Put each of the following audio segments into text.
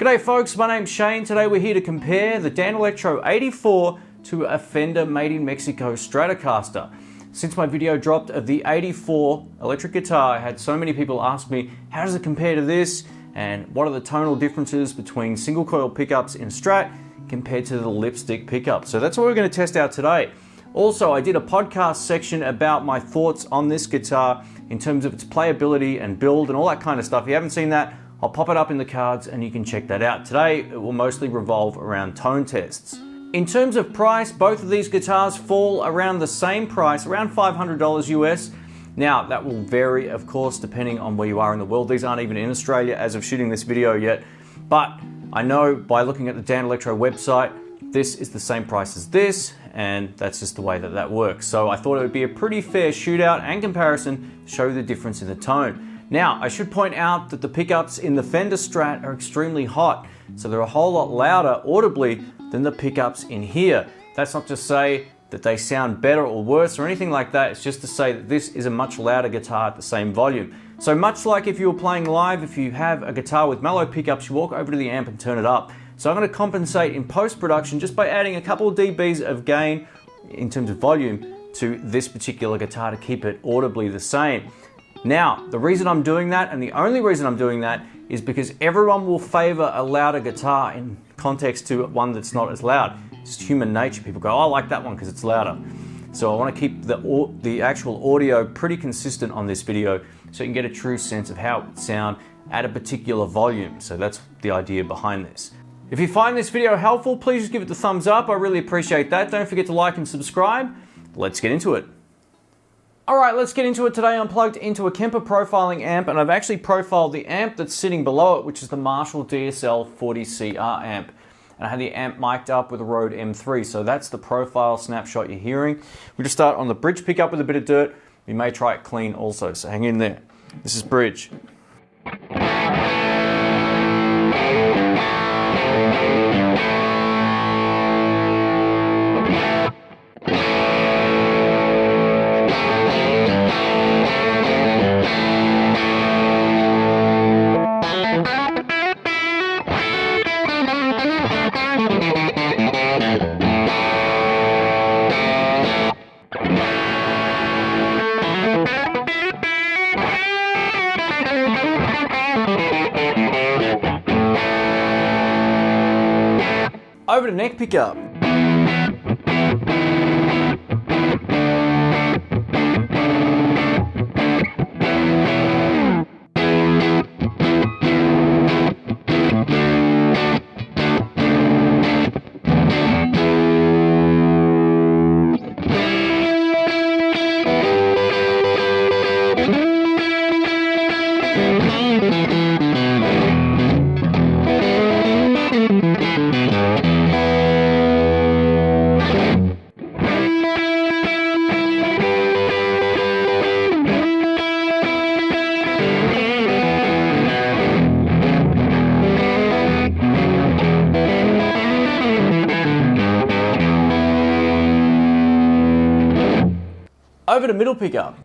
G'day folks, my name's Shane. Today we're here to compare the Danelectro 84 to a Fender made in Mexico Stratocaster. Since my video dropped of the 84 electric guitar, I had so many people ask me, how does it compare to this? And what are the tonal differences between single coil pickups in Strat compared to the lipstick pickup? So that's what we're going to test out today. Also, I did a podcast section about my thoughts on this guitar in terms of its playability and build and all that kind of stuff. If you haven't seen that, I'll pop it up in the cards and you can check that out. Today, it will mostly revolve around tone tests. In terms of price, both of these guitars fall around the same price, around $500 US. Now, that will vary, of course, depending on where you are in the world. These aren't even in Australia as of shooting this video yet. But I know by looking at the Danelectro website, this is the same price as this, and that's just the way that that works. So I thought it would be a pretty fair shootout and comparison to show the difference in the tone. Now, I should point out that the pickups in the Fender Strat are extremely hot, so they're a whole lot louder audibly than the pickups in here. That's not to say that they sound better or worse or anything like that, it's just to say that this is a much louder guitar at the same volume. So much like if you were playing live, if you have a guitar with mellow pickups, you walk over to the amp and turn it up. So I'm going to compensate in post-production just by adding a couple of dBs of gain in terms of volume to this particular guitar to keep it audibly the same. Now, the reason I'm doing that, and the only reason I'm doing that, is because everyone will favor a louder guitar in context to one that's not as loud. It's human nature. People go, oh, I like that one because it's louder. So I want to keep the actual audio pretty consistent on this video so you can get a true sense of how it would sound at a particular volume. So that's the idea behind this. If you find this video helpful, please just give it the thumbs up. I really appreciate that. Don't forget to like and subscribe. Let's get into it. Alright, let's get into it. Today I'm plugged into a Kemper profiling amp, and I've actually profiled the amp that's sitting below it, which is the Marshall DSL 40CR amp. And I had the amp mic'd up with a Rode M3, so that's the profile snapshot you're hearing. We just start on the bridge pickup with a bit of dirt. We may try it clean also, so hang in there. This is bridge. Over to neck pickup. Over to middle pickup.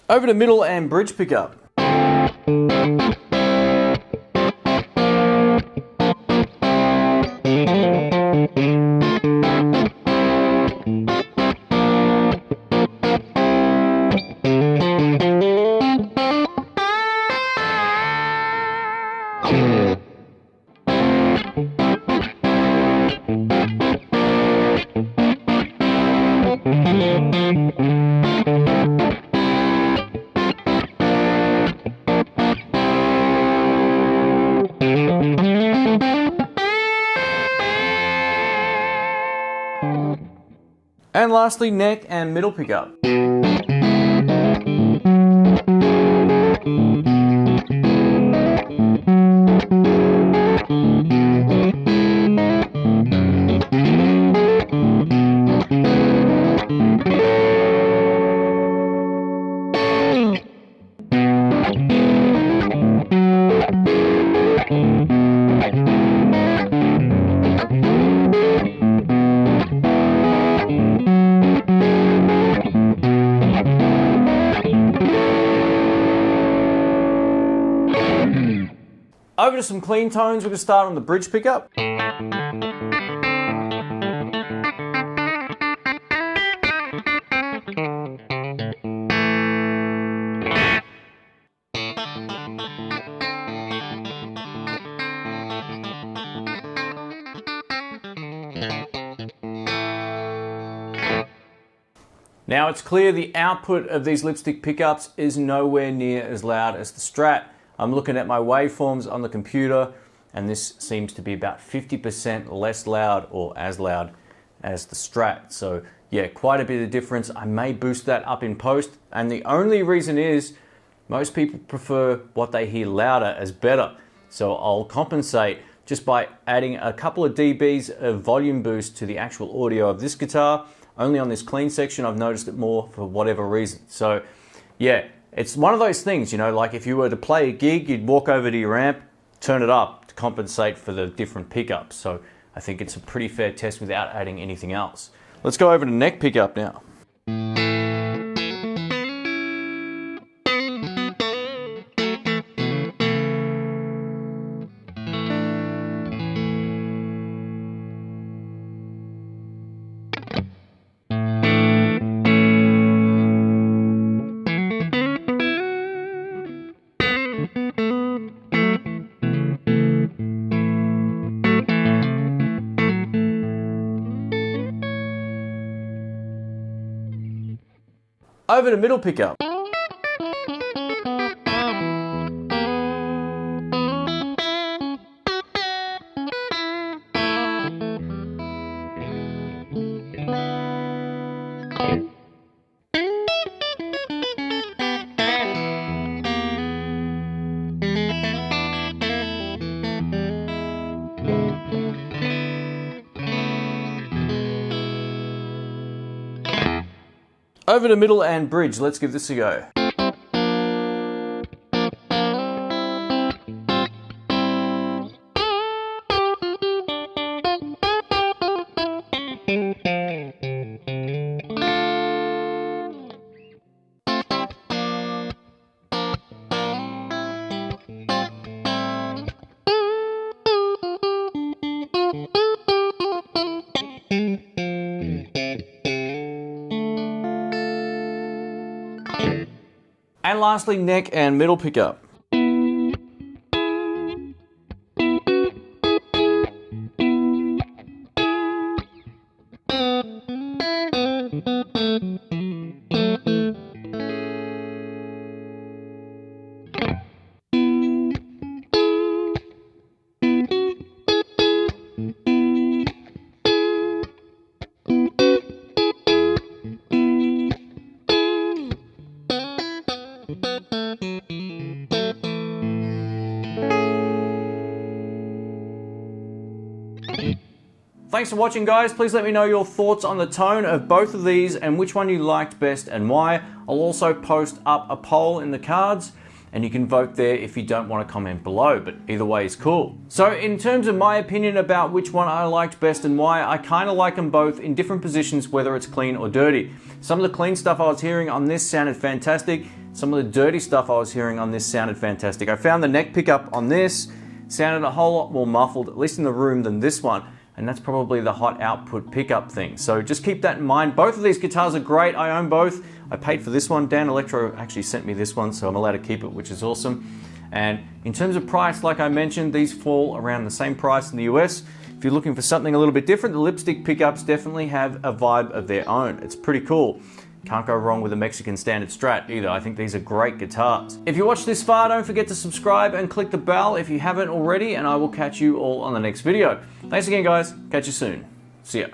Over to middle and bridge pickup. And lastly, neck and middle pickup. Over to some clean tones, we're going to start on the bridge pickup. Now it's clear the output of these lipstick pickups is nowhere near as loud as the Strat. I'm looking at my waveforms on the computer and this seems to be about 50% less loud or as loud as the Strat. So yeah, quite a bit of difference. I may boost that up in post, and the only reason is most people prefer what they hear louder as better. So I'll compensate just by adding a couple of dBs of volume boost to the actual audio of this guitar. Only on this clean section I've noticed it more for whatever reason. So yeah, it's one of those things, you know, like if you were to play a gig, you'd walk over to your amp, turn it up to compensate for the different pickups. So I think it's a pretty fair test without adding anything else. Let's go over to neck pickup now. Over to middle pickup. Over to middle and bridge, let's give this a go. And lastly, neck and middle pickup. Thanks for watching, guys. Please let me know your thoughts on the tone of both of these and which one you liked best and why. I'll also post up a poll in the cards, and you can vote there if you don't want to comment below, but either way is cool. So in terms of my opinion about which one I liked best and why, I kind of like them both in different positions, whether it's clean or dirty. Some of the clean stuff I was hearing on this sounded fantastic. Some of the dirty stuff I was hearing on this sounded fantastic. I found the neck pickup on this sounded a whole lot more muffled, at least in the room, than this one. And that's probably the hot output pickup thing. So just keep that in mind. Both of these guitars are great. I own both. I paid for this one. Danelectro actually sent me this one, so I'm allowed to keep it, which is awesome. And in terms of price, like I mentioned, these fall around the same price in the US. If you're looking for something a little bit different, the lipstick pickups definitely have a vibe of their own. It's pretty cool. Can't go wrong with a Mexican Standard Strat either. I think these are great guitars. If you watched this far, don't forget to subscribe and click the bell if you haven't already, and I will catch you all on the next video. Thanks again, guys. Catch you soon. See ya.